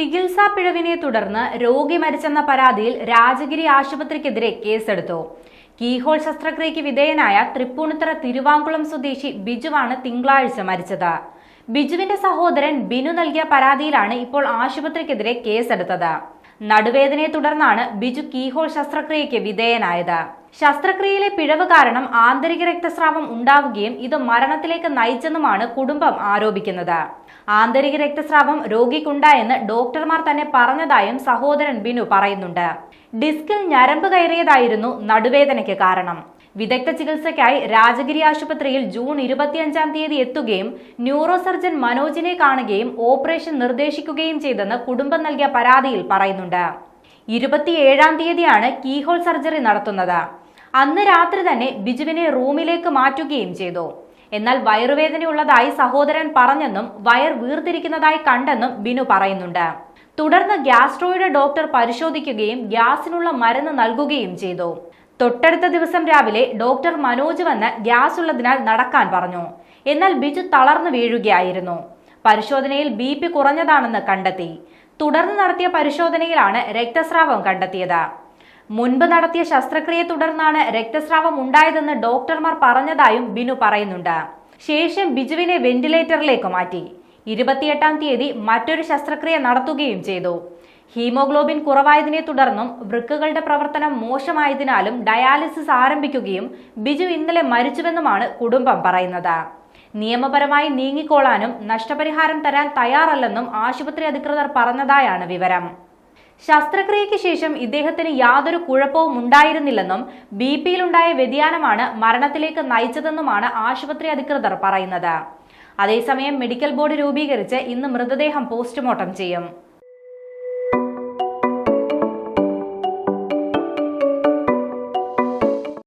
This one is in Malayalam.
ചികിത്സാ പിഴവിനെ തുടർന്ന് രോഗി മരിച്ചെന്ന പരാതിയിൽ രാജഗിരി ആശുപത്രിക്കെതിരെ കേസെടുത്തു. കീഹോൾ ശസ്ത്രക്രിയയ്ക്ക് വിധേയനായ തൃപ്പൂണിത്തുറ തിരുവാങ്കുളം സ്വദേശി ബിജുവാണ് തിങ്കളാഴ്ച മരിച്ചത്. ബിജുവിന്റെ സഹോദരൻ ബിനു നൽകിയ പരാതിയിലാണ് ഇപ്പോൾ ആശുപത്രിക്കെതിരെ കേസെടുത്തത്. നടുവേദനയെ തുടർന്നാണ് ബിജു കീഹോൾ ശസ്ത്രക്രിയയ്ക്ക് വിധേയനായത്. ശസ്ത്രക്രിയയിലെ പിഴവ് കാരണം ആന്തരിക രക്തസ്രാവം ഉണ്ടാവുകയും ഇത് മരണത്തിലേക്ക് നയിച്ചെന്നുമാണ് കുടുംബം ആരോപിക്കുന്നത്. ആന്തരിക രക്തസ്രാവം രോഗിക്കുണ്ടായെന്ന് ഡോക്ടർമാർ തന്നെ പറഞ്ഞതായും സഹോദരൻ ബിനു പറയുന്നുണ്ട്. ഡിസ്കിൽ ഞരമ്പ് കയറിയതായിരുന്നു നടുവേദനയ്ക്ക് കാരണം. വിദഗ്ധ ചികിത്സയ്ക്കായി രാജഗിരി ആശുപത്രിയിൽ ജൂൺ 25-ാം തീയതി എത്തുകയും ന്യൂറോ സർജൻ മനോജിനെ കാണുകയും ഓപ്പറേഷൻ നിർദ്ദേശിക്കുകയും ചെയ്തെന്ന് കുടുംബം നൽകിയ പരാതിയിൽ പറയുന്നുണ്ട്. 27-ാം തീയതിയാണ് കീഹോൾ സർജറി നടത്തുന്നത്. അന്ന് രാത്രി തന്നെ ബിജുവിനെ റൂമിലേക്ക് മാറ്റുകയും ചെയ്തു. എന്നാൽ വയറുവേദനയുള്ളതായി സഹോദരൻ പറഞ്ഞെന്നും വയർ വീർത്തിരിക്കുന്നതായി കണ്ടെന്നും ബിനു പറയുന്നുണ്ട്. തുടർന്ന് ഗ്യാസ്ട്രോയുടെ ഡോക്ടർ പരിശോധിക്കുകയും ഗ്യാസിനുള്ള മരുന്ന് നൽകുകയും ചെയ്തു. തൊട്ടടുത്ത ദിവസം രാവിലെ ഡോക്ടർ മനോജ് വന്ന് ഗ്യാസ് ഉള്ളതിനാൽ നടക്കാൻ പറഞ്ഞു. എന്നാൽ ബിജു തളർന്നു വീഴുകയായിരുന്നു. പരിശോധനയിൽ BP കുറഞ്ഞതാണെന്ന് കണ്ടെത്തി. തുടർന്ന് നടത്തിയ പരിശോധനയിലാണ് രക്തസ്രാവം കണ്ടെത്തിയത്. മുൻപ് നടത്തിയ ശസ്ത്രക്രിയയെ തുടർന്നാണ് രക്തസ്രാവം ഉണ്ടായതെന്ന് ഡോക്ടർമാർ പറഞ്ഞതായും ബിനു പറയുന്നുണ്ട്. ശേഷം ബിജുവിനെ വെന്റിലേറ്ററിലേക്ക് മാറ്റി. 28-ാം തീയതി മറ്റൊരു ശസ്ത്രക്രിയ നടത്തുകയും ചെയ്തു. ഹീമോഗ്ലോബിൻ കുറവായതിനെ തുടർന്നും വൃക്കകളുടെ പ്രവർത്തനം മോശമായതിനാലും ഡയാലിസിസ് ആരംഭിക്കുകയും ബിജു ഇന്നലെ മരിച്ചുവെന്നുമാണ് കുടുംബം പറയുന്നത്. നിയമപരമായി നീങ്ങിക്കോളാനും നഷ്ടപരിഹാരം തരാൻ തയ്യാറല്ലെന്നും ആശുപത്രി അധികൃതർ പറഞ്ഞതായാണ് വിവരം. ശസ്ത്രക്രിയയ്ക്ക് ശേഷം ഇദ്ദേഹത്തിന് യാതൊരു കുഴപ്പവും ഉണ്ടായിരുന്നില്ലെന്നും BPയിലുണ്ടായ വ്യതിയാനമാണ് മരണത്തിലേക്ക് നയിച്ചതെന്നുമാണ് ആശുപത്രി അധികൃതർ പറയുന്നത്. അതേസമയം മെഡിക്കൽ ബോർഡ് രൂപീകരിച്ച് ഇന്ന് മൃതദേഹം പോസ്റ്റ്മോർട്ടം ചെയ്യും.